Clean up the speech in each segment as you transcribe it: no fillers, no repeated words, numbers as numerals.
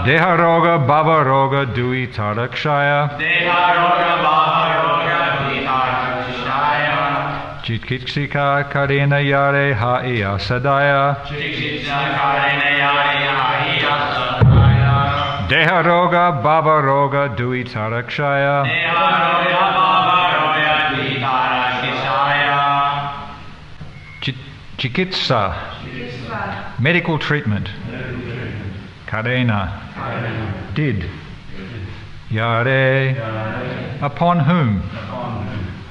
Deharoga Bhavaroga Dui Tarakshaya Chitkitsika Karena Yare Haiya Sadaya Deharoga Bhavaroga Dui Tarakshaya Chikitsa medical treatment Karena did Yare upon whom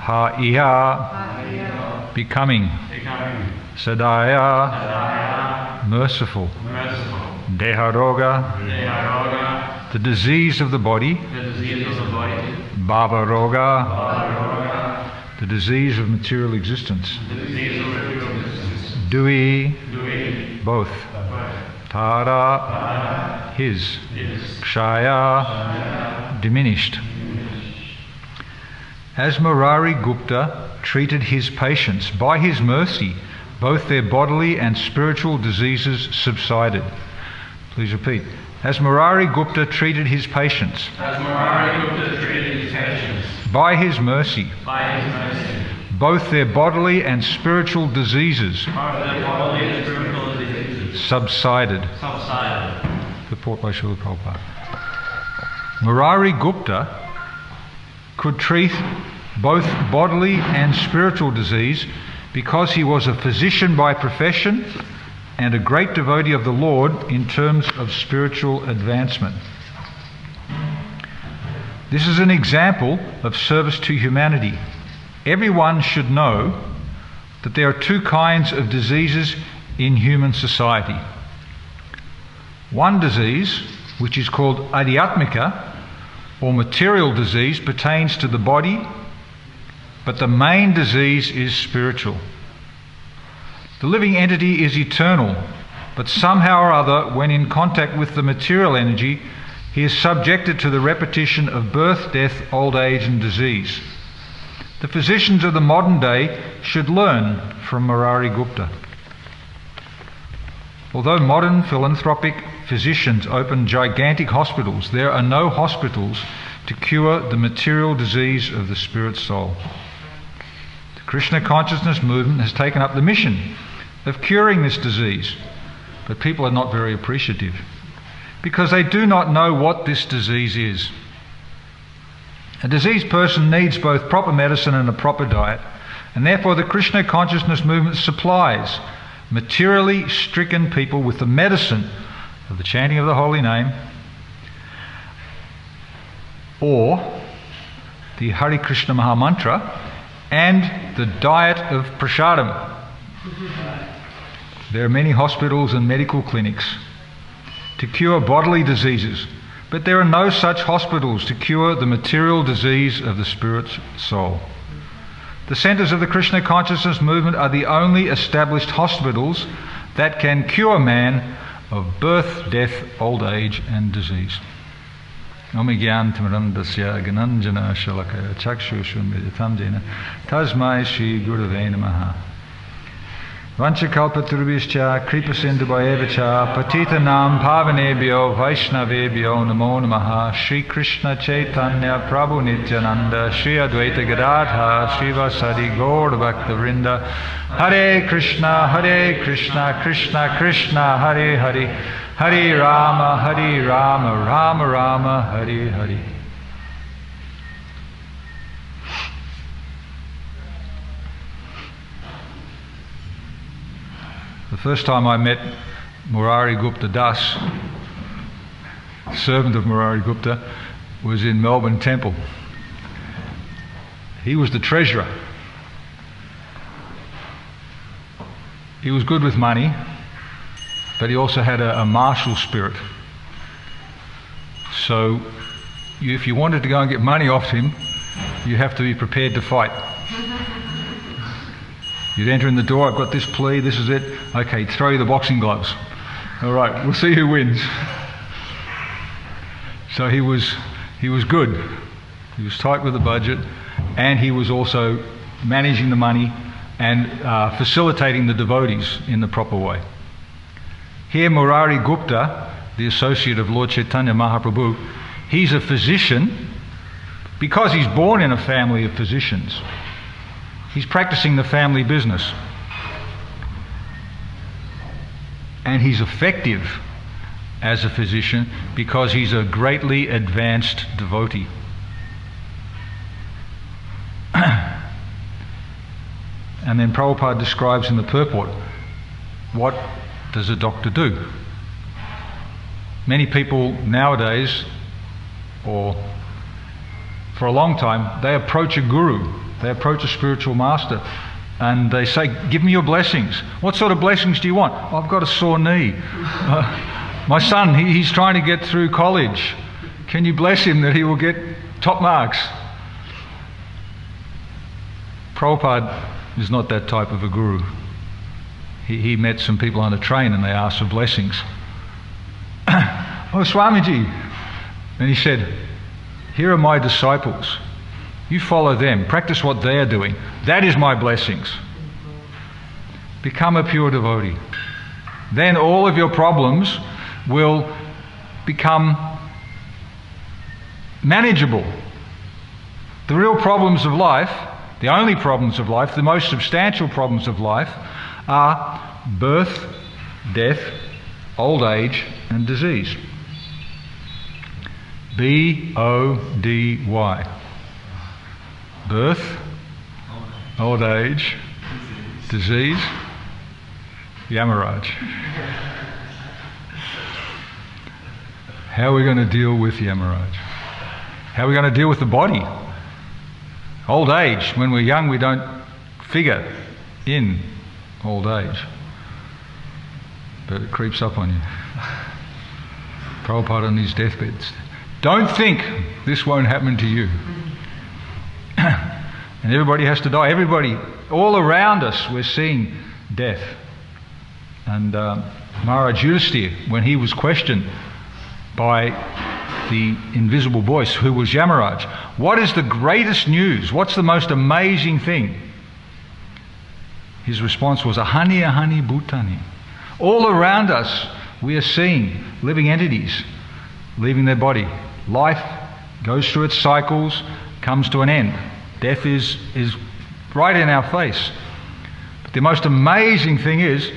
Haiya becoming Sadaya merciful Deharoga the disease of the body Bhavaroga the disease of material existence Dui both Tara his Kshaya diminished. As Murari Gupta treated his patients, by his mercy both their bodily and spiritual diseases subsided. Please repeat. As Murari Gupta treated his patients, by his mercy both their bodily and spiritual diseases subsided. Report by Srila Prabhupada. Murari Gupta could treat both bodily and spiritual disease because he was a physician by profession and a great devotee of the Lord in terms of spiritual advancement. This is an example of service to humanity. Everyone should know that there are two kinds of diseases in human society. One disease, which is called Adhyatmika, or material disease, pertains to the body, but the main disease is spiritual. The living entity is eternal, but somehow or other, when in contact with the material energy, he is subjected to the repetition of birth, death, old age and disease. The physicians of the modern day should learn from Murari Gupta. Although modern philanthropic physicians open gigantic hospitals, there are no hospitals to cure the material disease of the spirit soul. The Krishna consciousness movement has taken up the mission of curing this disease, but people are not very appreciative because they do not know what this disease is. A diseased person needs both proper medicine and a proper diet, and therefore the Krishna consciousness movement supplies materially stricken people with the medicine of the chanting of the holy name or the Hare Krishna Maha Mantra and the diet of prasadam. There are many hospitals and medical clinics to cure bodily diseases, but there are no such hospitals to cure the material disease of the spirit soul. The centres of the Krishna consciousness movement are the only established hospitals that can cure man of birth, death, old age and disease. Omigyantimarandasya gananjana shalakaya chakshushu meditam jena tasmai shri gurave namaha. Vanchakalpaturubhischa kripasindhuvayevacha patitanam pavanebhyo vaishnavebhyo namo namaha. Shri Krishna Chaitanya Prabhu Nityananda Shri Advaita Gadadha Srivasadi Gaur Bhakta Vrinda. Hare Krishna Krishna Krishna Hare Hare Hare Rama Rama Rama Hare Hare. The first time I met Murari Gupta Das, servant of Murari Gupta, was in Melbourne Temple. He was the treasurer. He was good with money, but he also had a martial spirit. So if you wanted to go and get money off him, you have to be prepared to fight. You'd enter in the door, I've got this plea, this is it. Okay, throw you the boxing gloves. All right, we'll see who wins. So he was good. He was tight with the budget, and he was also managing the money and facilitating the devotees in the proper way. Here Murari Gupta, the associate of Lord Chaitanya Mahaprabhu, he's a physician because he's born in a family of physicians. He's practicing the family business. And he's effective as a physician because he's a greatly advanced devotee. And then Prabhupada describes in the purport, what does a doctor do? Many people nowadays, or for a long time, they approach a guru, they approach a spiritual master, and they say, give me your blessings. What sort of blessings do you want? Oh, I've got a sore knee. My son, he's trying to get through college. Can you bless him that he will get top marks? Prabhupada is not that type of a guru. He met some people on a train and they asked for blessings. Oh, Swamiji. And he said, here are my disciples. You follow them. Practice what they are doing. That is my blessings. Become a pure devotee. Then all of your problems will become manageable. The real problems of life, the only problems of life, the most substantial problems of life are birth, death, old age and disease. B-O-D-Y. Birth, old age, disease, Yamaraj. How are we going to deal with Yamaraj? How are we going to deal with the body? Old age, when we're young we don't figure in old age. But it creeps up on you. Prabhupada on his deathbeds. Don't think this won't happen to you. And everybody has to die. Everybody, all around us, we're seeing death. And Maharaj Yudhisthira, when he was questioned by the invisible voice, who was Yamaraj, what is the greatest news? What's the most amazing thing? His response was, Ahani Ahani Bhutani. All around us, we are seeing living entities leaving their body. Life goes through its cycles, comes to an end. Death is right in our face. But the most amazing thing is,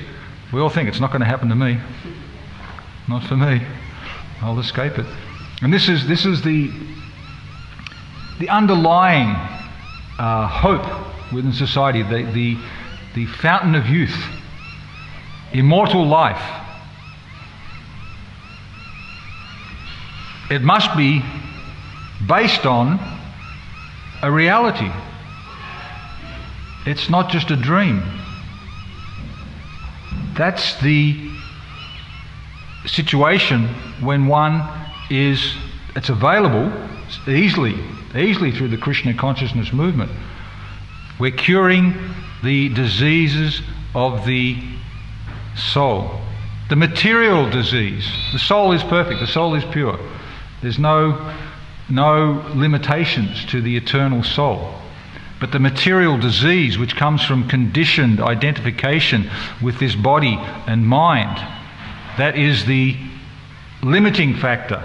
we all think it's not going to happen to me. Not for me. I'll escape it. And this is the underlying hope within society, the fountain of youth, immortal life. It must be based on a reality. It's not just a dream. That's the situation when it's available easily through the Krishna consciousness movement. We're curing the diseases of the soul. The material disease. The soul is perfect, the soul is pure. There's no limitations to the eternal soul. But the material disease, which comes from conditioned identification with this body and mind, that is the limiting factor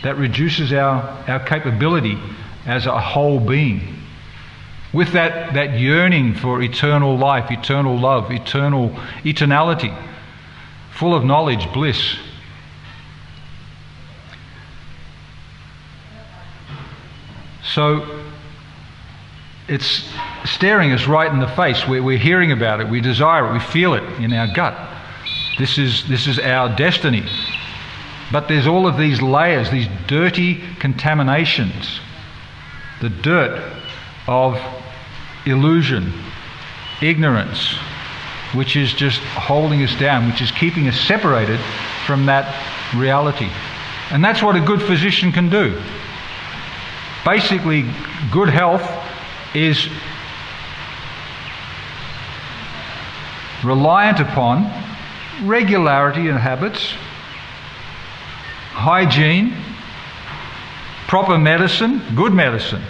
that reduces our capability as a whole being. With that yearning for eternal life, eternal love, eternality, full of knowledge, bliss. So it's staring us right in the face. We're hearing about it, we desire it, we feel it in our gut. This is our destiny. But there's all of these layers, these dirty contaminations, the dirt of illusion, ignorance, which is just holding us down, which is keeping us separated from that reality. And that's what a good physician can do. Basically, good health is reliant upon regularity in habits, hygiene, proper medicine, good medicine,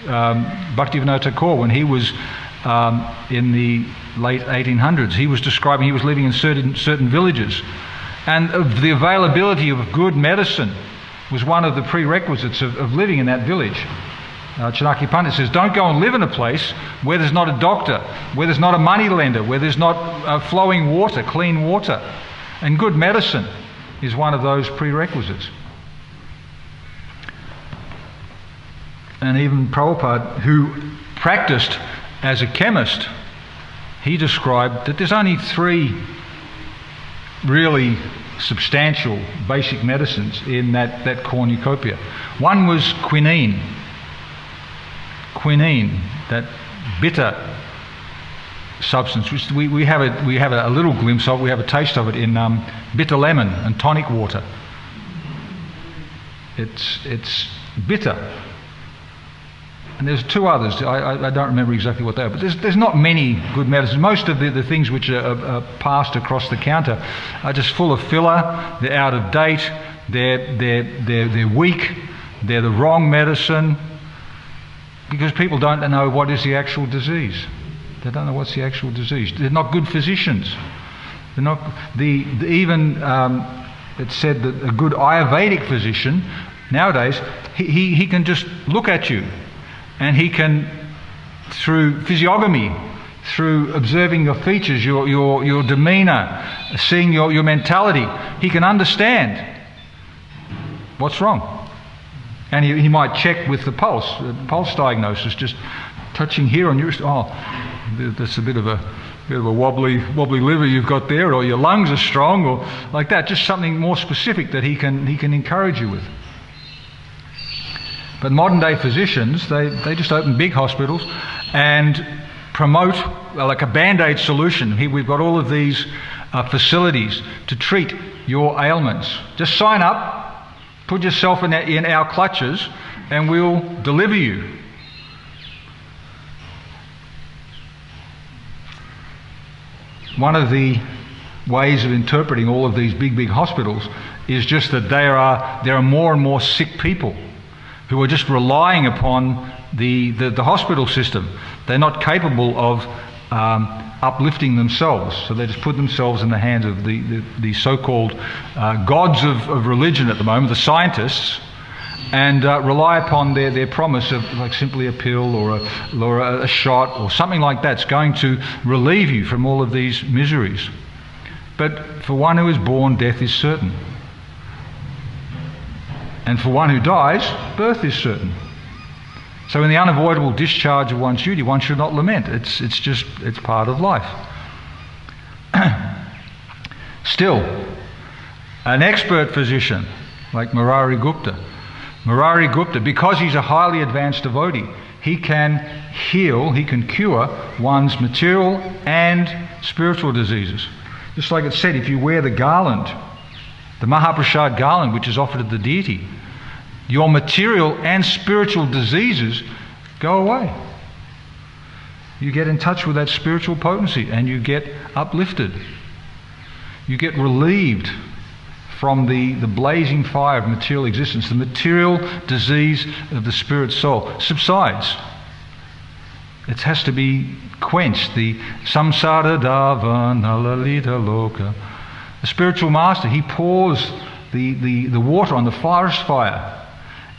Bhaktivinoda Thakur, when he was in the late 1800s, he was describing he was living in certain villages, and the availability of good medicine was one of the prerequisites of living in that village. Chanakya Pandit says, don't go and live in a place where there's not a doctor, where there's not a money lender, where there's not flowing water, clean water. And good medicine is one of those prerequisites. And even Prabhupada, who practiced as a chemist, he described that there's only 3 really substantial basic medicines in that cornucopia. One was quinine. Quinine, that bitter substance, which we have a little glimpse of, we have a taste of it in bitter lemon and tonic water. It's bitter. And there's 2 others. I don't remember exactly what they are, but there's not many good medicines. Most of the things which are passed across the counter are just full of filler. They're out of date. They're weak. They're the wrong medicine, because people don't know what is the actual disease. They don't know what's the actual disease. They're not good physicians. They're not it's said that a good Ayurvedic physician nowadays, he can just look at you, and he can, through physiognomy, through observing your features, your demeanour, seeing your mentality, he can understand what's wrong. And he might check with the pulse diagnosis, just touching here on your, that's a bit of a wobbly liver you've got there, or your lungs are strong, or like that. Just something more specific that he can encourage you with. But modern day physicians, they just open big hospitals and promote like a band-aid solution. Here we've got all of these facilities to treat your ailments. Just sign up, put yourself in our clutches, and we'll deliver you. One of the ways of interpreting all of these big hospitals is just that there are more and more sick people who are just relying upon the hospital system. They're not capable of uplifting themselves, so they just put themselves in the hands of the so-called gods of religion at the moment, the scientists, and rely upon their promise of like simply a pill or a shot or something like that's going to relieve you from all of these miseries. But for one who is born, death is certain. And for one who dies, birth is certain. So in the unavoidable discharge of one's duty, one should not lament. It's part of life. Still, an expert physician like Murari Gupta, because he's a highly advanced devotee, he can heal, he can cure one's material and spiritual diseases. Just like it said, if you wear the garland, the Mahaprasad garland, which is offered to the deity, your material and spiritual diseases go away. You get in touch with that spiritual potency and you get uplifted. You get relieved from the blazing fire of material existence. The material disease of the spirit soul subsides. It has to be quenched. The samsara davana lalita loka. The spiritual master, he pours the water on the forest fire,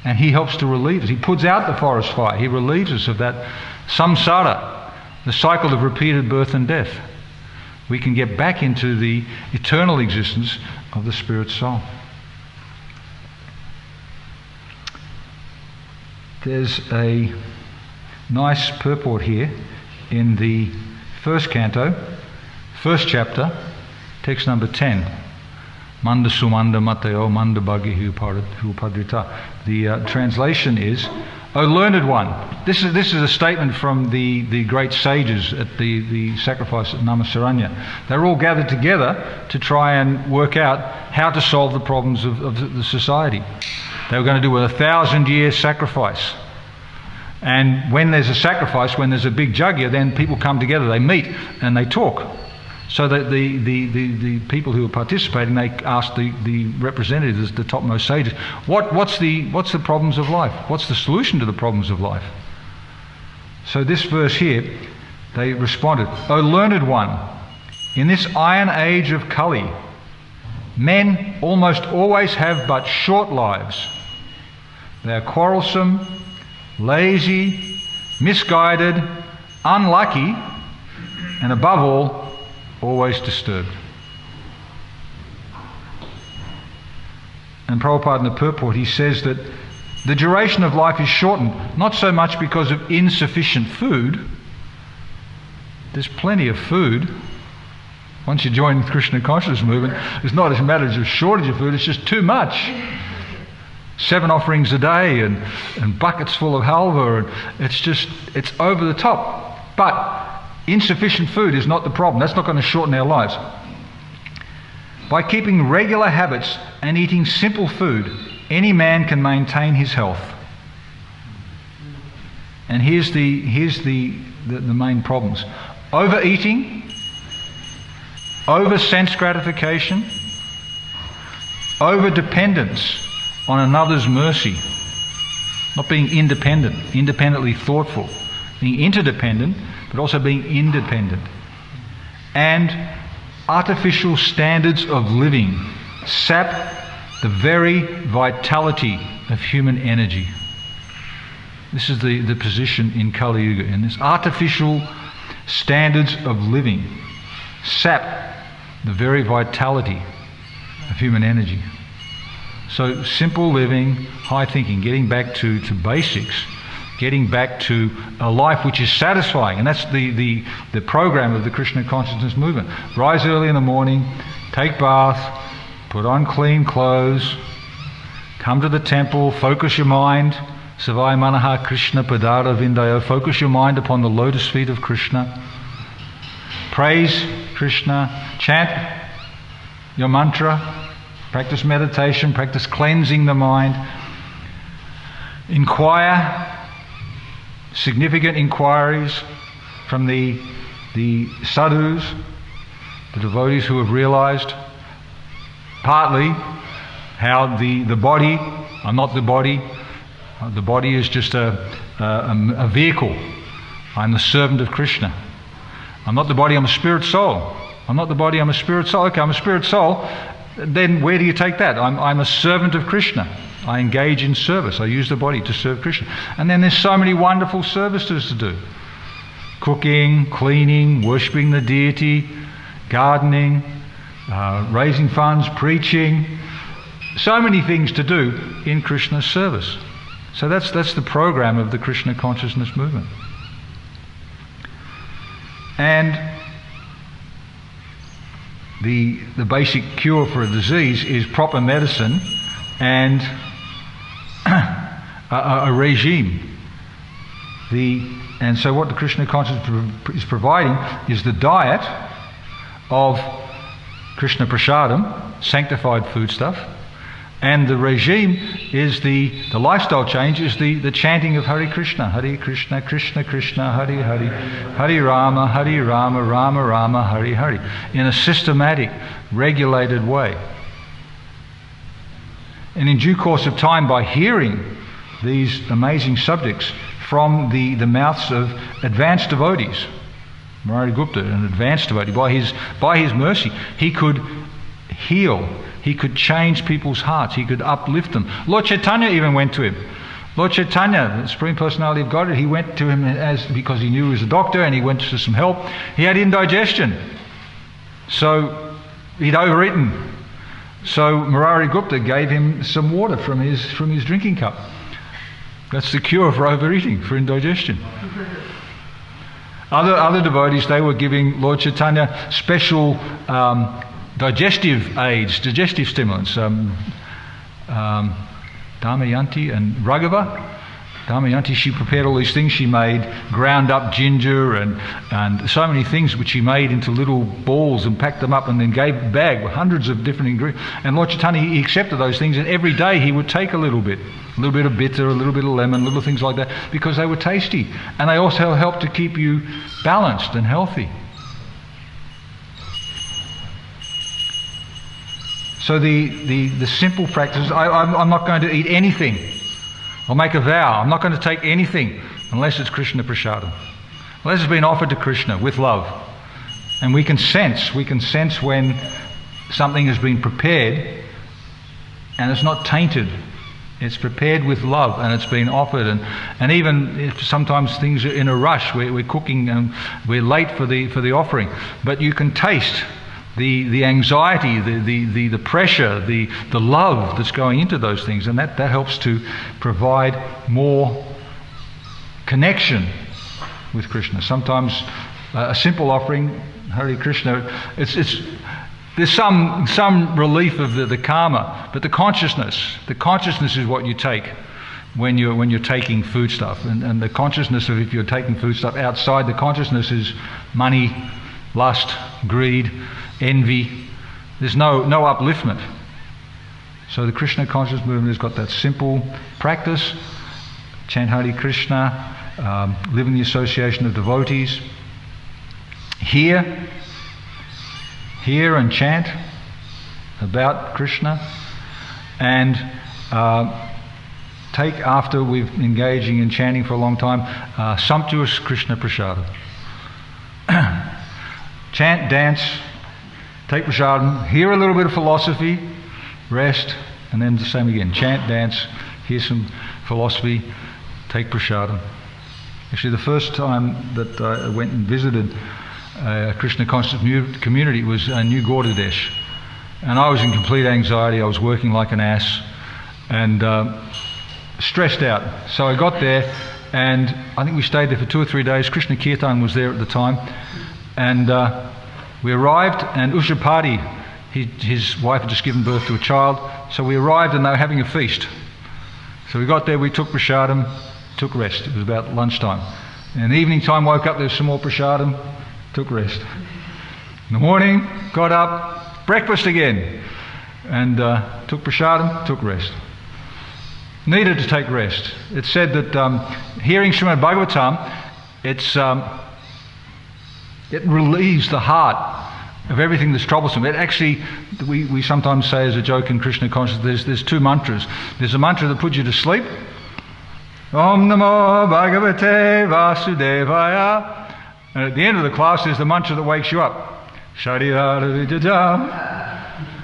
and he helps to relieve us. He puts out the forest fire. He relieves us of that samsara, the cycle of repeated birth and death. We can get back into the eternal existence of the spirit soul. There's a nice purport here in the first canto, first chapter, text number 10. Manda sumanda mateo manda bhagi hupadrita. The translation is, O learned one. This is a statement from the great sages at the sacrifice at Namasaranya. They're all gathered together to try and work out how to solve the problems of the society. They were going to do a 1,000-year sacrifice. And when there's a sacrifice, when there's a big yajna, then people come together, they meet and they talk. So that the people who are participating, they ask the representatives, the topmost sages, what's the problems of life? What's the solution to the problems of life? So this verse here, they responded, O learned one, in this iron age of Kali, men almost always have but short lives. They are quarrelsome, lazy, misguided, unlucky, and above all, always disturbed. And Prabhupada in the purport, he says that the duration of life is shortened, not so much because of insufficient food. There's plenty of food. Once you join the Krishna consciousness movement, it's not a matter of shortage of food, it's just too much. 7 offerings a day and buckets full of halva, and it's over the top. But insufficient food is not the problem. That's not going to shorten our lives. By keeping regular habits and eating simple food, any man can maintain his health. And here's the main problems. Overeating, over sense gratification, over dependence on another's mercy, not being independently thoughtful, being interdependent, but also being independent, and artificial standards of living sap the very vitality of human energy. This is the position in Kali Yuga, and this artificial standards of living sap the very vitality of human energy. So simple living, high thinking, getting back to basics, getting back to a life which is satisfying. And that's the program of the Krishna consciousness movement. Rise early in the morning, take bath, put on clean clothes, come to the temple, focus your mind, Savai Manaha Krishna Padara Vindayo, focus your mind upon the lotus feet of Krishna. Praise Krishna, chant your mantra, practice meditation, practice cleansing the mind. Inquire significant inquiries from the sadhus, the devotees who have realized partly how the body, I'm not the body, the body is just a vehicle. I'm the servant of Krishna. I'm not the body, I'm a spirit soul. I'm not the body, I'm a spirit soul. Okay, I'm a spirit soul. Then where do you take that? I'm a servant of Krishna. I engage in service. I use the body to serve Krishna. And then there's so many wonderful services to do. Cooking, cleaning, worshipping the deity, gardening, raising funds, preaching. So many things to do in Krishna's service. So that's the program of the Krishna consciousness movement. And the basic cure for a disease is proper medicine and a regime. And so what the Krishna consciousness is providing is the diet of Krishna Prasadam, sanctified foodstuff, and the regime is the lifestyle change is the chanting of Hare Krishna, Krishna Krishna, Hare Hare, Hare Rama, Rama Rama, Hare Hare, in a systematic, regulated way. And in due course of time, by hearing these amazing subjects from the mouths of advanced devotees, Murari Gupta, an advanced devotee, by his mercy, he could heal, he could change people's hearts, he could uplift them. Lord Caitanya even went to him. Lord Caitanya, the Supreme Personality of Godhead, he went to him because he knew he was a doctor, and he went to some help. He had indigestion, so he'd overeaten. So Murari Gupta gave him some water from his drinking cup. That's the cure for overeating, for indigestion. Other devotees, they were giving Lord Caitanya special digestive aids, digestive stimulants. Damayanti and Raghava. Damayanti, she prepared all these things. She made ground up ginger and so many things which she made into little balls and packed them up and then gave a bag with hundreds of different ingredients. And Lord Caitanya, he accepted those things, and every day he would take a little bit of bitter, a little bit of lemon, little things like that, because they were tasty. And they also help to keep you balanced and healthy. So the simple practices, I'm not going to eat anything. I'll make a vow, I'm not going to take anything. I'm unless it's Krishna Prasadam. Unless it's been offered to Krishna with love. And we can sense when something has been prepared and it's not tainted. It's prepared with love and it's been offered. And even if sometimes things are in a rush, we're cooking and we're late for the offering. But you can taste the anxiety, the pressure, the love that's going into those things. And that helps to provide more connection with Krishna. Sometimes a simple offering, Hare Krishna, there's some relief of the karma, but the consciousness is what you take when you're taking food stuff. And the consciousness of if you're taking food stuff outside, the consciousness is money, lust, greed, envy. There's no upliftment. So the Krishna conscious movement has got that simple practice: chant Hare Krishna, live in the association of devotees, hear and chant about Krishna, and take, after we've engaging in chanting for a long time, sumptuous Krishna Prasadam. Chant, dance, take Prasadam, hear a little bit of philosophy, rest, and then the same again. Chant, dance, hear some philosophy, take Prasadam. Actually, the first time that I went and visited Krishna conscious community was New Govardhana, and I was in complete anxiety. I was working like an ass and stressed out. So I got there, and I think we stayed there for 2 or 3 days. Krishna Caitanya was there at the time, and we arrived, and Ushapati, his wife had just given birth to a child, so we arrived and they were having a feast. So we got there, we took prasadam, took rest. It was about lunchtime. And the evening time, woke up, there was some more prasadam, took rest. In the morning, got up, breakfast again, and took prasadam, took rest. Needed to take rest. It's said that hearing Srimad Bhagavatam, it relieves the heart of everything that's troublesome. It actually, we sometimes say as a joke in Krishna consciousness, there's 2 mantras. There's a mantra that puts you to sleep. Om Namo Bhagavate Vasudevaya. And at the end of the class, there's the mantra that wakes you up.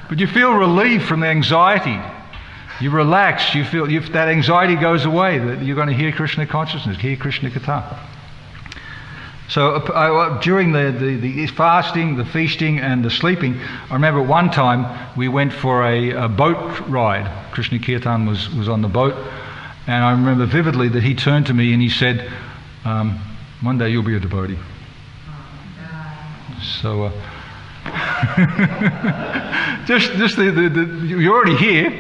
But you feel relief from the anxiety. You relax. You feel that anxiety goes away. That you're going to hear Krishna consciousness, hear Krishna Katha. So during the fasting, the feasting, and the sleeping, I remember at one time we went for a boat ride. Krishna Kirtan was on the boat, and I remember vividly that he turned to me and he said, "One day you'll be a devotee." So you're already here.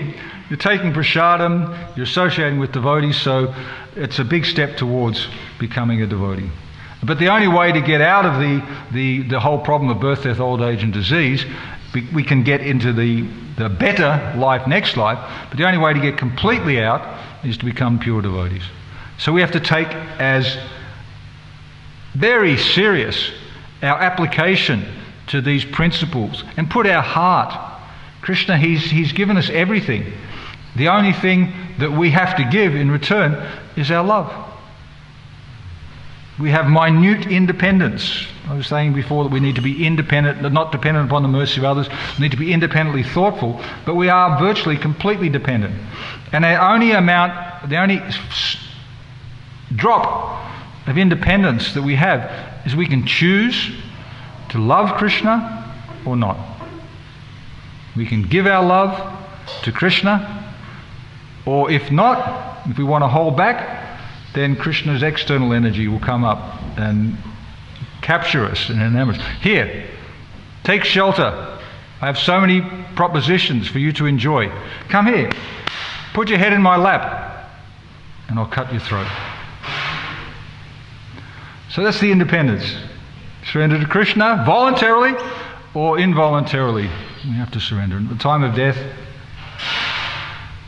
You're taking prasadam. You're associating with devotees, so it's a big step towards becoming a devotee. But the only way to get out of the whole problem of birth, death, old age and disease, we can get into the better life, next life, but the only way to get completely out is to become pure devotees. So we have to take as very serious our application to these principles and put our heart. Krishna, he's given us everything. The only thing that we have to give in return is our love. We have minute independence. I was saying before that we need to be independent, not dependent upon the mercy of others. We need to be independently thoughtful, but we are virtually completely dependent. And the only drop of independence that we have is we can choose to love Krishna or not. We can give our love to Krishna, or if not, if we want to hold back, then Krishna's external energy will come up and capture us and enamor us. Here, take shelter. I have so many propositions for you to enjoy. Come here. Put your head in my lap and I'll cut your throat. So that's the independence. Surrender to Krishna voluntarily or involuntarily. We have to surrender. At the time of death,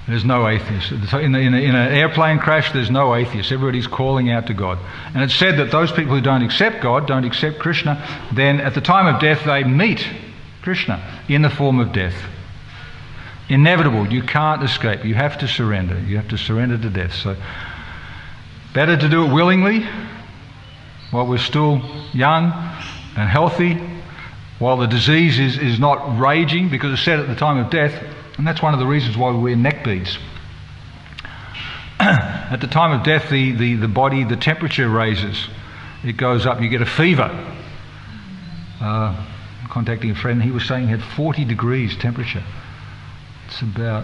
there's no atheist. In an airplane crash, there's no atheist. Everybody's calling out to God. And it's said that those people who don't accept God, don't accept Krishna, then at the time of death they meet Krishna in the form of death. Inevitable. You can't escape. You have to surrender. You have to surrender to death. So Better to do it willingly while we're still young and healthy, while the disease is not raging, because it's said at the time of death, and that's one of the reasons why we wear neck beads. At the time of death, the body, the temperature raises. It goes up. You get a fever. Contacting a friend, he was saying he had 40 degrees temperature. It's about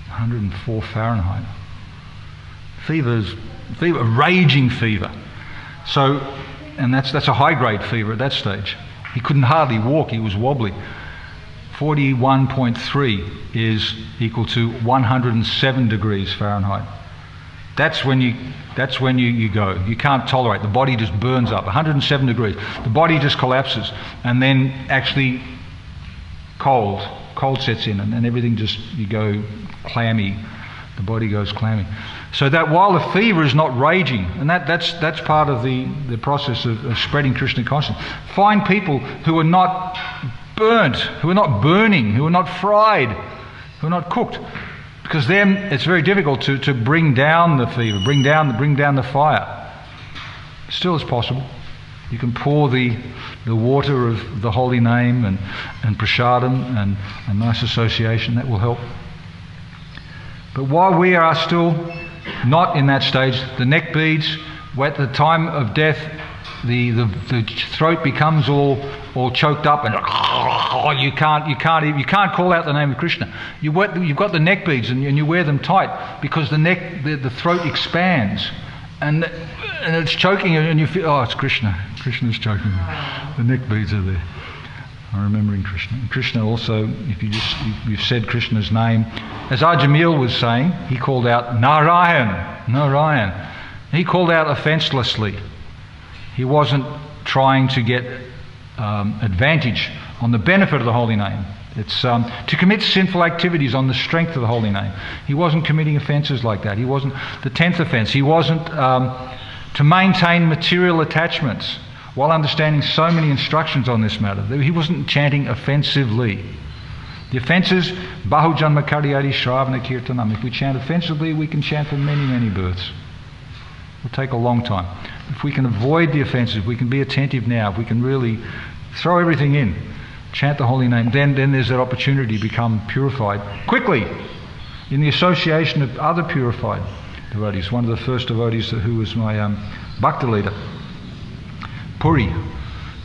104 Fahrenheit. Fever, raging fever. So, and that's a high-grade fever at that stage. He couldn't hardly walk. He was wobbly. 41.3 is equal to 107 degrees Fahrenheit. That's when you go. You can't tolerate. The body just burns up. 107 degrees. The body just collapses, and then actually cold sets in, and everything just, you go clammy. The body goes clammy. So that while the fever is not raging, and that's part of the process of spreading Krishna consciousness. Find people who are not burnt, who are not burning, who are not fried, who are not cooked. Because then it's very difficult to bring down the fever, bring down the fire. Still it's possible. You can pour the water of the holy name and prasadam and a nice association. That will help. But while we are still not in that stage, the neck beads, at the time of death, the throat becomes all choked up, and you can't call out the name of Krishna. You've got the neck beads, and you wear them tight because the throat expands, and it's choking, and you feel, oh, it's Krishna. Krishna's choking me. The neck beads are there. I'm remembering Krishna. And Krishna also, if you've said Krishna's name, as Ajamil was saying, he called out Narayan. He called out offenselessly. He wasn't trying to get advantage on the benefit of the holy name. It's to commit sinful activities on the strength of the holy name. He wasn't committing offences like that. He wasn't the 10th offence. He wasn't to maintain material attachments while understanding so many instructions on this matter. He wasn't chanting offensively. The offences, Bahu Janma Karyadi Shravana Kirtanam. If we chant offensively, we can chant for many, many births. It will take a long time. If we can avoid the offences, if we can be attentive now, if we can really throw everything in, chant the holy name, then there's that opportunity to become purified quickly in the association of other purified devotees. One of the first devotees who was my bhakti leader,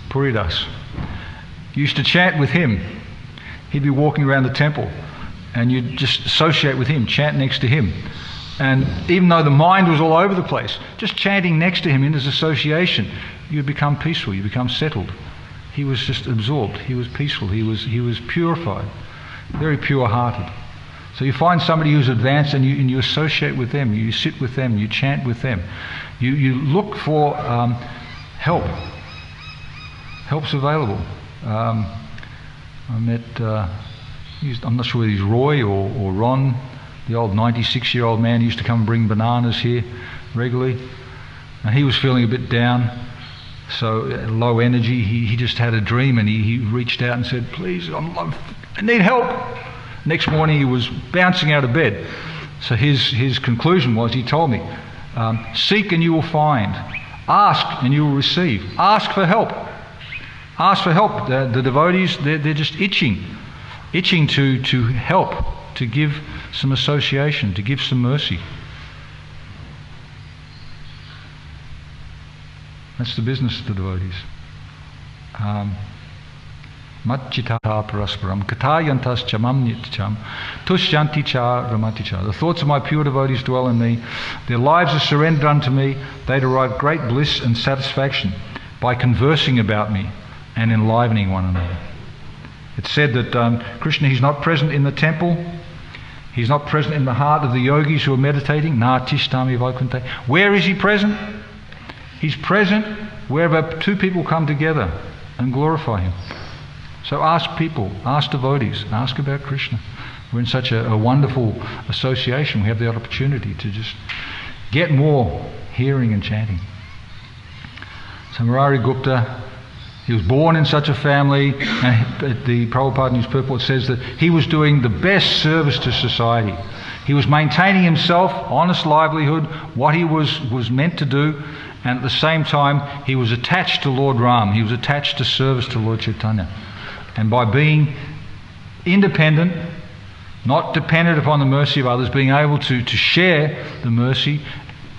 Puridas, used to chant with him. He'd be walking around the temple and you'd just associate with him, chant next to him. And even though the mind was all over the place, just chanting next to him in his association, you'd become peaceful, you become settled. He was just absorbed, he was peaceful, he was purified, very pure-hearted. So you find somebody who's advanced and you associate with them, you sit with them, you chant with them. You look for help. Help's available. I met, I'm not sure whether he's Roy or Ron, the old 96-year-old man who used to come and bring bananas here regularly. And he was feeling a bit down, so low energy. He just had a dream and he reached out and said, please, I need help. Next morning he was bouncing out of bed. So his conclusion was, he told me, seek and you will find. Ask and you will receive. Ask for help. Ask for help. The devotees, they're just itching to help, to give some association, to give some mercy. That's the business of the devotees. Matchita parasparam katayantas chamam nityam tushyanti cha ramati cha. The thoughts of my pure devotees dwell in me. Their lives are surrendered unto me. They derive great bliss and satisfaction by conversing about me and enlivening one another. It's said that Krishna, he's not present in the temple. He's not present in the heart of the yogis who are meditating. Na tishtami vaikunte. Where is he present? He's present wherever two people come together and glorify him. So ask people, ask devotees, ask about Krishna. We're in such a wonderful association. We have the opportunity to just get more hearing and chanting. So Murari Gupta, he was born in such a family, and the Prabhupada in his purport says that he was doing the best service to society. He was maintaining himself, honest livelihood, what he was meant to do, and at the same time he was attached to Lord Ram. He was attached to service to Lord Chaitanya. And by being independent, not dependent upon the mercy of others, being able to share the mercy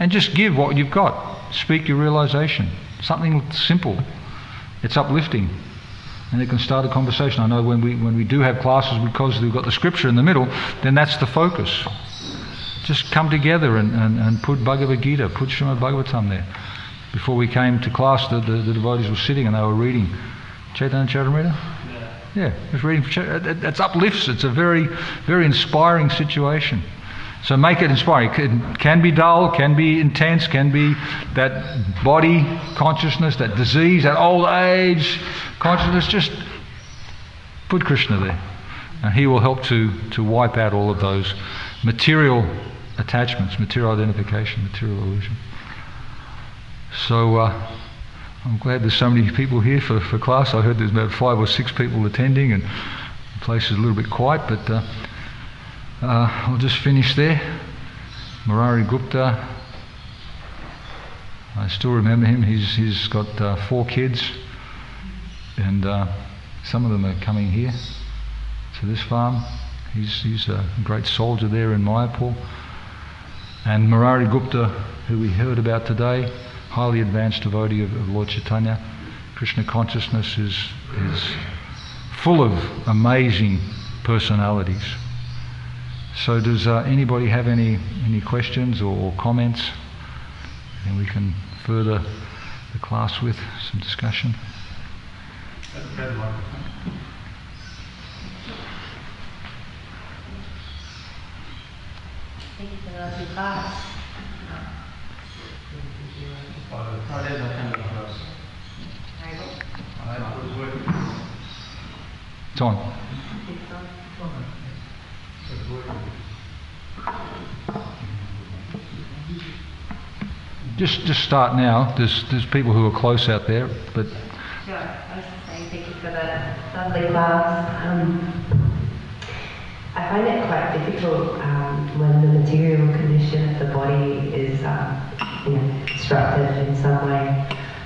and just give what you've got. Speak your realization. Something simple. It's uplifting. And it can start a conversation. I know when we do have classes, because we've got the scripture in the middle, then that's the focus. Just come together and put Bhagavad Gita, put Srimad Bhagavatam there. Before we came to class, the devotees were sitting and they were reading Caitanya Caritamrita. Yeah, just reading. That's uplifts. It's a very, very inspiring situation. So make it inspiring. It can be dull, can be intense, can be that body consciousness, that disease, that old age consciousness. Just put Krishna there, and he will help to wipe out all of those material attachments, material identification, material illusion. So I'm glad there's so many people here for class. I heard there's about 5 or 6 people attending, and the place is a little bit quiet, but I'll just finish there. Murari Gupta, I still remember him. He's got 4 kids, and some of them are coming here to this farm. He's a great soldier there in Mayapur. And Murari Gupta, who we heard about today, highly advanced devotee of Lord Chaitanya. Krishna consciousness is full of amazing personalities. So does anybody have any questions or comments? And we can further the class with some discussion. Thank you for the lovely class. It's on. Just start now. There's people who are close out there, but. Sure. I was just saying thank you for the lovely class. I find it quite difficult when the material condition of the body is disrupted in some way.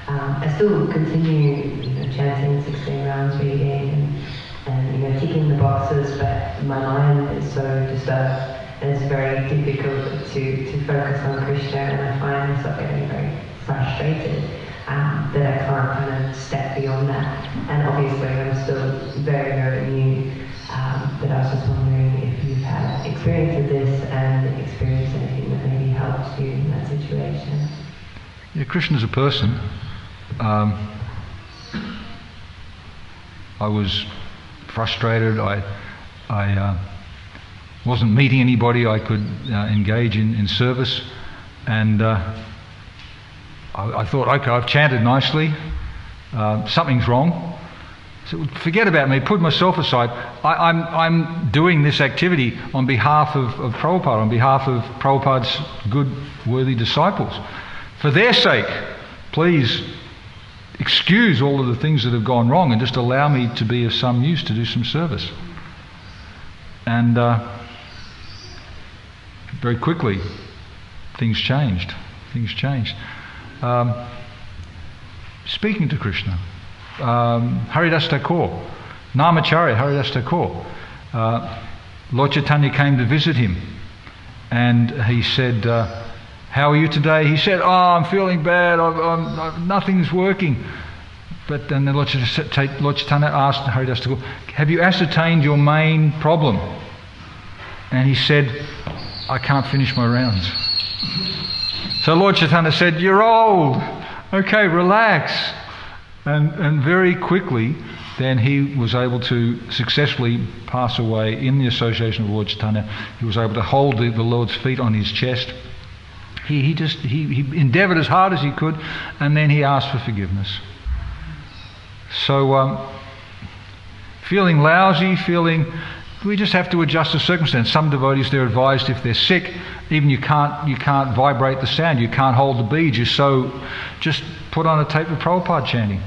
I still continue chanting 16 rounds, reading and ticking the boxes, but my mind is so disturbed and it's very difficult to focus on Krishna, and I find myself getting very frustrated that I can't kind of step beyond that. And obviously I'm still very, very new, but I was just wondering if you've had experience of this and experienced anything that maybe helped you in that situation. Yeah, Krishna's a person. I was frustrated. I wasn't meeting anybody I could engage in service, and I thought, okay, I've chanted nicely. Something's wrong. So forget about me. Put myself aside. I'm doing this activity on behalf of Prabhupada, on behalf of Prabhupada's good, worthy disciples. For their sake, please excuse all of the things that have gone wrong and just allow me to be of some use, to do some service. And very quickly, things changed. Speaking to Krishna, Haridas Thakur, Namacharya Haridas Thakur, Lord Chaitanya came to visit him, and he said, how are you today? He said, I'm feeling bad, nothing's working. But then Lord Chaitanya asked Haridas Thakur, have you ascertained your main problem? And he said, I can't finish my rounds. So Lord Chaitanya said, you're old, okay, relax. And very quickly, then he was able to successfully pass away in the association of Lord Chaitanya. He was able to hold the Lord's feet on his chest. He endeavoured as hard as he could, and then he asked for forgiveness. So feeling lousy, we just have to adjust the circumstance. Some devotees, they're advised if they're sick, even you can't vibrate the sound, you can't hold the beads, just put on a tape of Prabhupada chanting.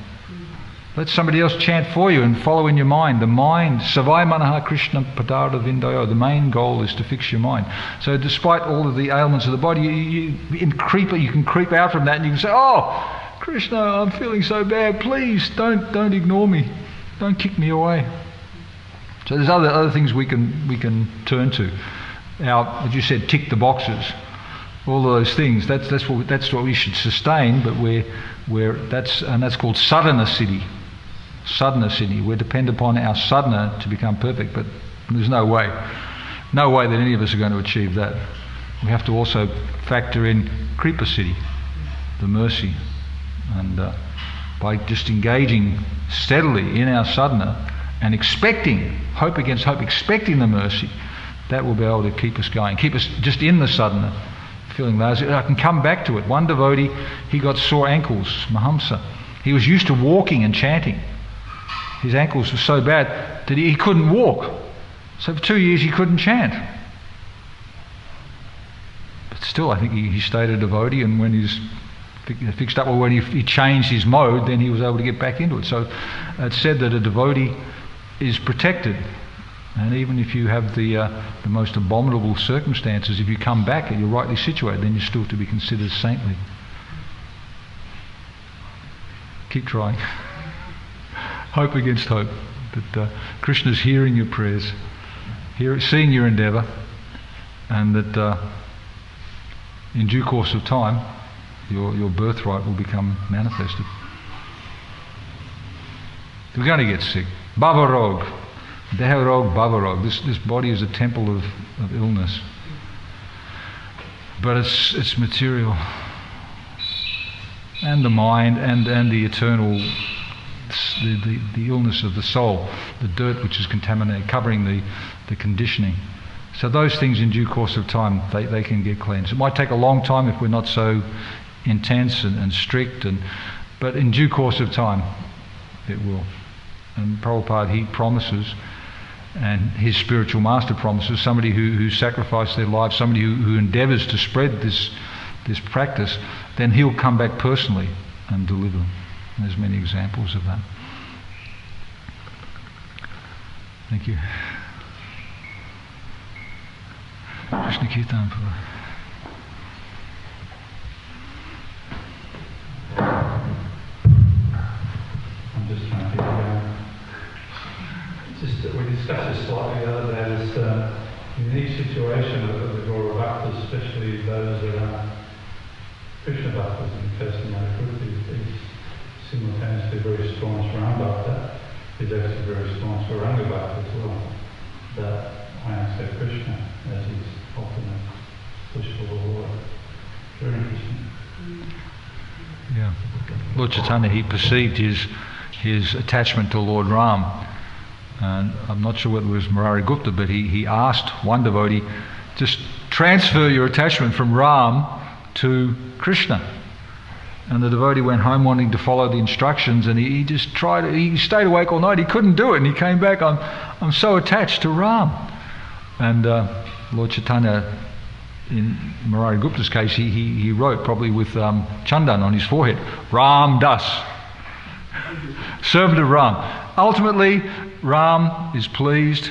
Let somebody else chant for you and follow in your mind. The mind, Savai Manaha Krishna Padara Vindayo, the main goal is to fix your mind. So despite all of the ailments of the body, you can creep out from that and you can say, oh, Krishna, I'm feeling so bad, please don't ignore me. Don't kick me away. So there's other things we can turn to. As you said, tick the boxes. All of those things. That's what we should sustain. But that's called sadhana siddhi. Sadhana siddhi. We're dependent upon our sadhana to become perfect. But there's no way that any of us are going to achieve that. We have to also factor in kripa siddhi, the mercy, and by just engaging steadily in our sadhana and expecting, hope against hope, expecting the mercy, that will be able to keep us going, keep us just in the sadhana, feeling lazy. I can come back to it. One devotee, he got sore ankles, Mahamsa. He was used to walking and chanting. His ankles were so bad that he couldn't walk. So for 2 years he couldn't chant. But still, I think he stayed a devotee, and when he's fixed up, or when he changed his mode, then he was able to get back into it. So it's said that a devotee is protected, and even if you have the most abominable circumstances, if you come back and you're rightly situated, then you're still to be considered saintly. Keep trying. Hope against hope that Krishna's hearing your prayers, seeing your endeavour, and that in due course of time your birthright will become manifested. We're going to get sick. Bhavarog. Deharog, Bhavarog. This body is a temple of illness. But it's material. And the mind and the eternal, the illness of the soul, the dirt which is contaminated, covering the conditioning. So those things in due course of time, they can get cleansed. It might take a long time if we're not so intense and strict, but in due course of time it will. And Prabhupada, he promises, and his spiritual master promises, somebody who sacrificed their life, somebody who endeavours to spread this practice, then he'll come back personally and deliver them. And there's many examples of that. Thank you. Krishna Kirtan. I'm just trying to figure out. We discussed this slightly the other day, this unique situation of the Gaura Bhaktas, especially those that are Krishna Bhaktas in the first group. He's simultaneously very staunch Ram Bhakta. He's actually very staunch Gauranga Bhakta as well. That I accept Krishna as his ultimate push for the Lord. Very interesting. Yeah. Lord Chaitanya, he perceived his attachment to Lord Ram. And I'm not sure whether it was Murari Gupta, but he asked one devotee, just transfer your attachment from Ram to Krishna. And the devotee went home wanting to follow the instructions, and he just tried. He stayed awake all night. He couldn't do it, and he came back. I'm so attached to Ram. And Lord Chaitanya, in Murari Gupta's case, he wrote probably with chandan on his forehead, Ram Das, servant of Ram. Ultimately, Ram is pleased.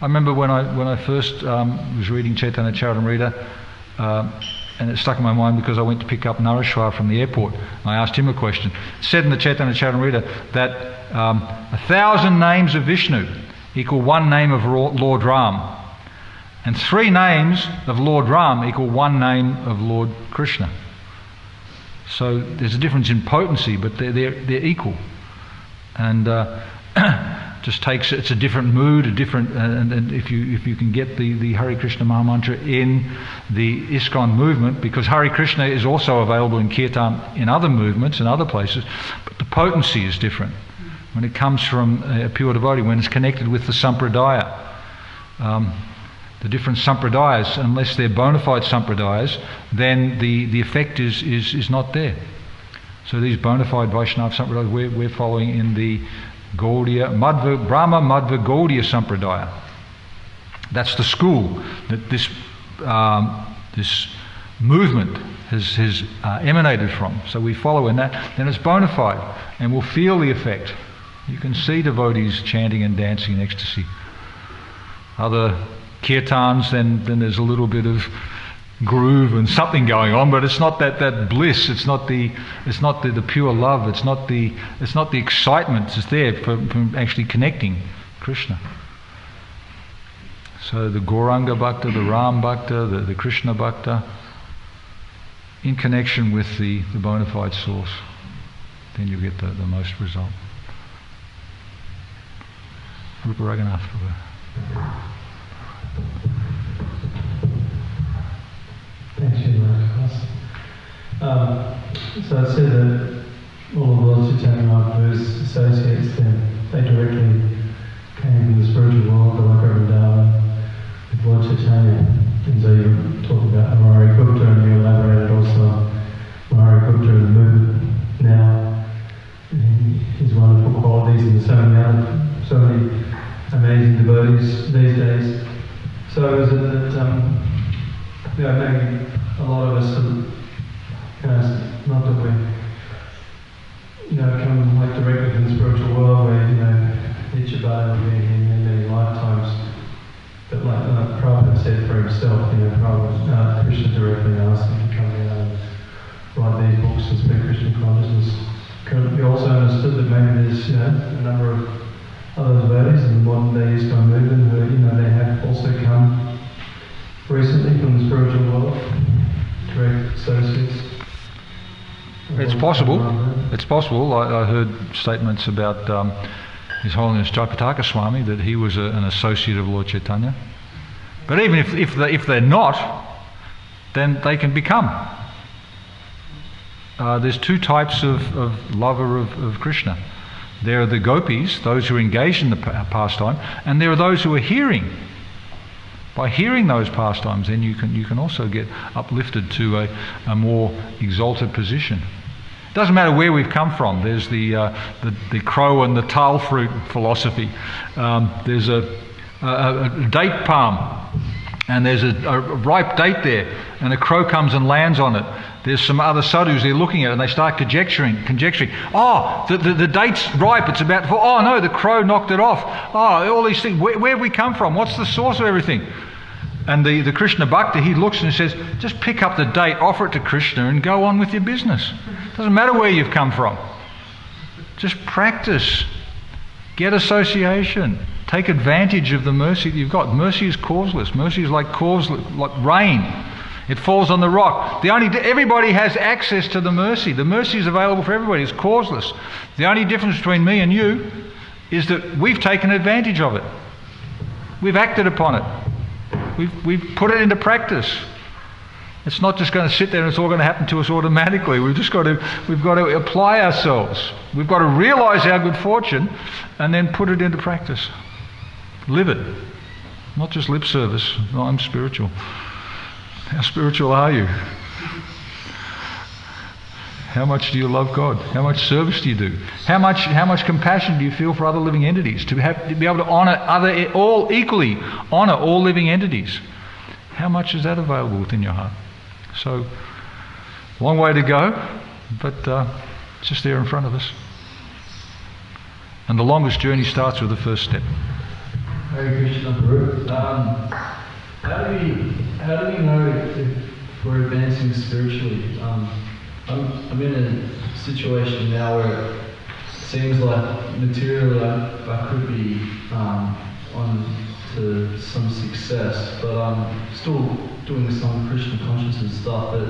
I remember when I first was reading Chaitanya Charitamrita, and it stuck in my mind because I went to pick up Nareshwar from the airport. I asked him a question. It said in the Chaitanya Charitamrita that 1,000 names of Vishnu equal one name of Lord Ram, and 3 names of Lord Ram equal one name of Lord Krishna. So there's a difference in potency, but they're equal. And just takes, it's a different mood, a different, and if you can get the Hare Krishna Maha Mantra in the ISKCON movement, because Hare Krishna is also available in Kirtan in other movements and other places, but the potency is different when it comes from a pure devotee, when it's connected with the sampradaya. The different sampradayas, unless they're bona fide sampradayas, then the effect is not there. So these bona fide Vaishnava sampradayas, we're following in the Gaudiya, Brahma Madhva Gaudiya Sampradaya. That's the school that this movement has emanated from. So we follow in that, then it's bona fide, and we'll feel the effect You can see devotees chanting and dancing in ecstasy. Other kirtans, then there's a little bit of groove and something going on, but it's not that bliss. It's not the pure love. It's not the excitement that's there from actually connecting Krishna. So the Gauranga Bhakta, the Ram Bhakta, the Krishna Bhakta, in connection with the bona fide source, then you get the most result. Rupa Raghunath. Thank you, Marcos. So I said that all of Lord Chaitanya Mahaprabhu's associates, they directly came from the spiritual world, like Vrindavan, with Lord Chaitanya. And so you talk about Murari Gupta, and you elaborated also on Murari Gupta and the movement now, and his wonderful qualities, and so many amazing devotees these days. So is it that maybe a lot of us, not that we, come like directly from the spiritual world, where each of us have been here many lifetimes. But like Prabhu said for himself, Krishna directly asked him to come down and write these books and speak Krishna consciousness. We also understood that maybe there's a number of other devotees in the modern day ISKCON movement who they have also come recently from the spiritual world, direct associates. It's possible. It's possible. I heard statements about His Holiness Jayapataka Swami that he was an associate of Lord Chaitanya. But even if they're not, then they can become. There's two types of lover of Krishna. There are the gopis, those who are engaged in the pastime, and there are those who are hearing. By hearing those pastimes, then you can also get uplifted to a more exalted position. It doesn't matter where we've come from. There's the crow and the tal fruit philosophy. There's a date palm, and there's a ripe date there, and a crow comes and lands on it. There's some other sadhus they're looking at, and they start conjecturing. Oh, the date's ripe. It's about. Oh no, the crow knocked it off. Oh, all these things. Where have we come from? What's the source of everything? And the Krishna Bhakta, he looks and says, just pick up the date, offer it to Krishna, and go on with your business. Doesn't matter where you've come from. Just practice. Get association. Take advantage of the mercy that you've got. Mercy is causeless. Mercy is like rain. It falls on the rock. Everybody has access to the mercy. The mercy is available for everybody. It's causeless. The only difference between me and you is that we've taken advantage of it. We've acted upon it. We've put it into practice. It's not just going to sit there and it's all going to happen to us automatically. We've got to apply ourselves. We've got to realise our good fortune and then put it into practice. Live it. Not just lip service. No, I'm spiritual. How spiritual are you? How much do you love God? How much service do you do? How much compassion do you feel for other living entities? To be able to honour all living entities. How much is that available within your heart? So, long way to go, but it's just there in front of us. And the longest journey starts with the first step. Hare Krishna, Prabhu. How do we know if we're advancing spiritually? I'm in a situation now where it seems like materially I could be on to some success, but I'm still doing some Krishna consciousness stuff. But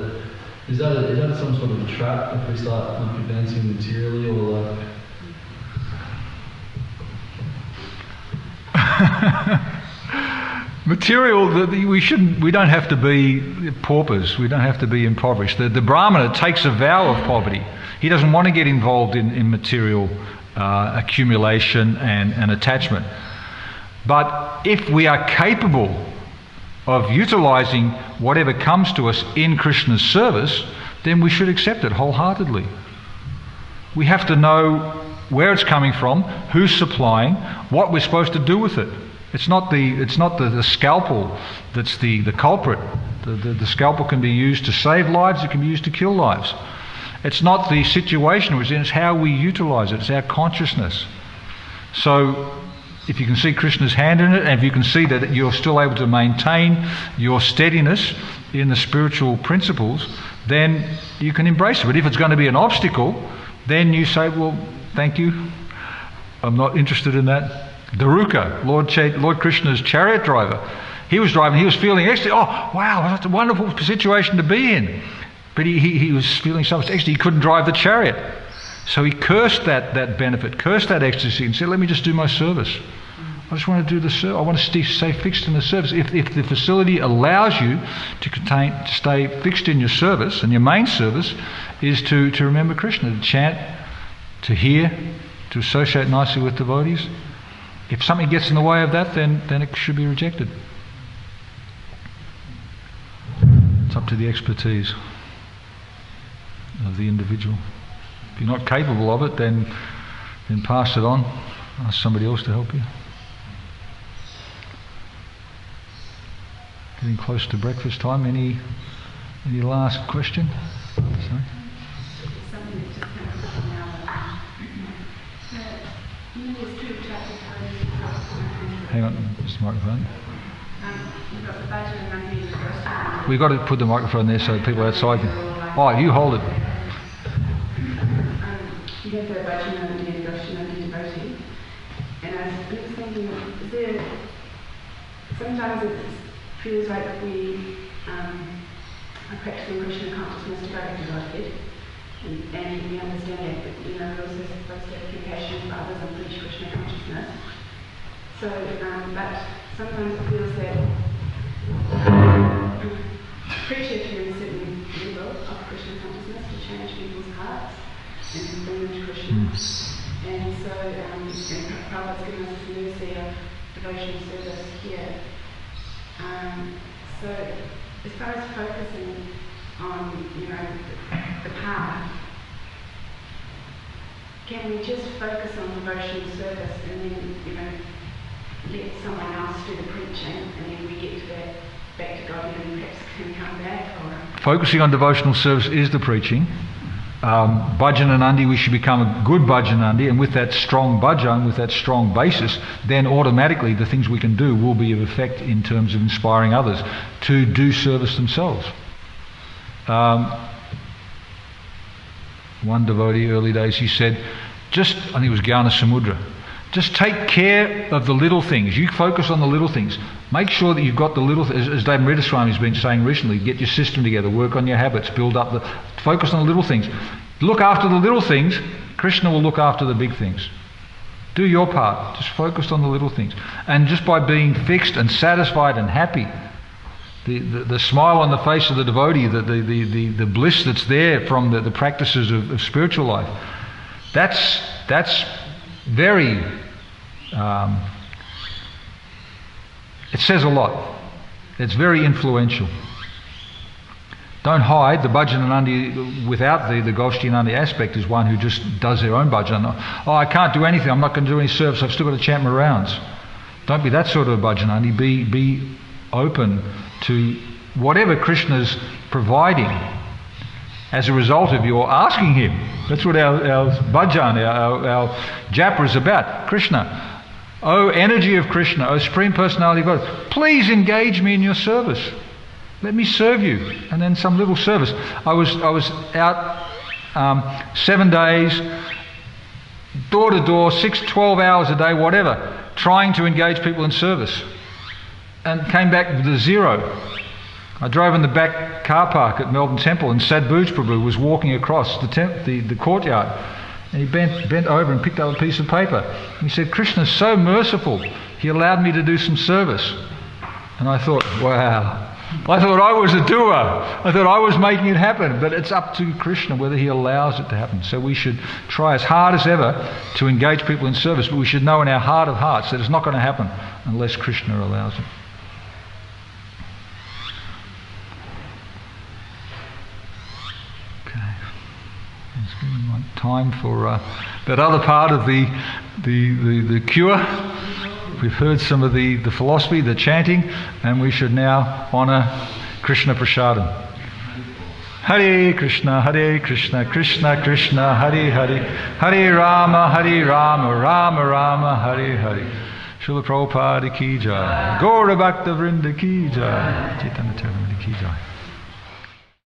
is that some sort of a trap if we start advancing materially, or like? Material, we don't have to be paupers, we don't have to be impoverished. The Brahmana takes a vow of poverty. He doesn't want to get involved in material accumulation and attachment. But if we are capable of utilising whatever comes to us in Krishna's service, then we should accept it wholeheartedly. We have to know where it's coming from, who's supplying, what we're supposed to do with it. It's not the scalpel that's the culprit. The scalpel can be used to save lives, it can be used to kill lives. It's not the situation we're in, it's how we utilise it, it's our consciousness. So if you can see Krishna's hand in it, and if you can see that you're still able to maintain your steadiness in the spiritual principles, then you can embrace it. But if it's going to be an obstacle, then you say, well, thank you, I'm not interested in that. Daruka, Lord Krishna's chariot driver, he was driving, he was feeling ecstasy. Oh, wow, that's a wonderful situation to be in. But he was feeling so much ecstasy, he couldn't drive the chariot. So he cursed that benefit, cursed that ecstasy, and said, let me just do my service. I just want to do the service. I want to stay fixed in the service. If the facility allows you to stay fixed in your service, and your main service is to remember Krishna, to chant, to hear, to associate nicely with devotees. If something gets in the way of that, then it should be rejected. It's up to the expertise of the individual. If you're not capable of it, then pass it on. Ask somebody else to help you. Getting close to breakfast time. Any last question? Sorry. Something that just came up now. There's two chapters. Hang on, just the microphone. You've got the budget and money and the question. We've got to put the microphone there so people outside can. Oh, you hold it. You have the budget and the question and the devotee. And I was just thinking, sometimes it feels like we are practicing Krishna consciousness to go to Godhead. And we understand that, but we're also supposed to have compassion for others and preach Krishna consciousness. So, but sometimes it feels that preaching to a certain level of Krishna consciousness to change people's hearts and to bring them to Krishna. And so, Prabhupada's given us this mercy of devotional service here. So, as far as focusing on, the path, can we just focus on devotional service and then, let someone else do the preaching, and then we get to that back to God and perhaps can come back? Or focusing on devotional service is the preaching. Bhajananandi, we should become a good Bhajanandi, and with that strong bhajan, with that strong basis, then automatically the things we can do will be of effect in terms of inspiring others to do service themselves. One devotee, early days, he said, I think it was Gyana Samudra, just take care of the little things. You focus on the little things. Make sure that you've got the little, as Caitanya Swami's been saying recently, get your system together, work on your habits, build up focus on the little things. Look after the little things, Krishna will look after the big things. Do your part, just focus on the little things. And just by being fixed and satisfied and happy, the smile on the face of the devotee, the bliss that's there from the practices of spiritual life, that's very, it says a lot. It's very influential. Don't hide. The Bhajananandi without the Goshtinandi aspect is one who just does their own bhajan. Oh, I can't do anything. I'm not going to do any service. I've still got to chant my rounds. Don't be that sort of a Bhajanandi. Be open to whatever Krishna's providing as a result of your asking him. That's what our bhajan, our japa is about. Krishna, oh energy of Krishna, oh Supreme Personality of God, please engage me in your service. Let me serve you. And then some little service. I was out 7 days, door to door, 12 hours a day, whatever, trying to engage people in service. And came back with a zero. I drove in the back car park at Melbourne Temple, and Sadbhuj Prabhu was walking across the courtyard, and he bent over and picked up a piece of paper. And he said, Krishna's so merciful, he allowed me to do some service. And I thought, wow. I thought I was a doer. I thought I was making it happen. But it's up to Krishna whether he allows it to happen. So we should try as hard as ever to engage people in service, but we should know in our heart of hearts that it's not going to happen unless Krishna allows it. Time for that other part of the cure. We've heard some of the philosophy, the chanting, and we should now honour Krishna Prasadam. Hare Krishna, Krishna Krishna, Hare Hare, Hare Rama, Rama Rama, Hare Hare. Srila Prabhupada ki jai. Gaura Bhakta Vrinda ki jai. Chaitanya Charitamrita ki jai.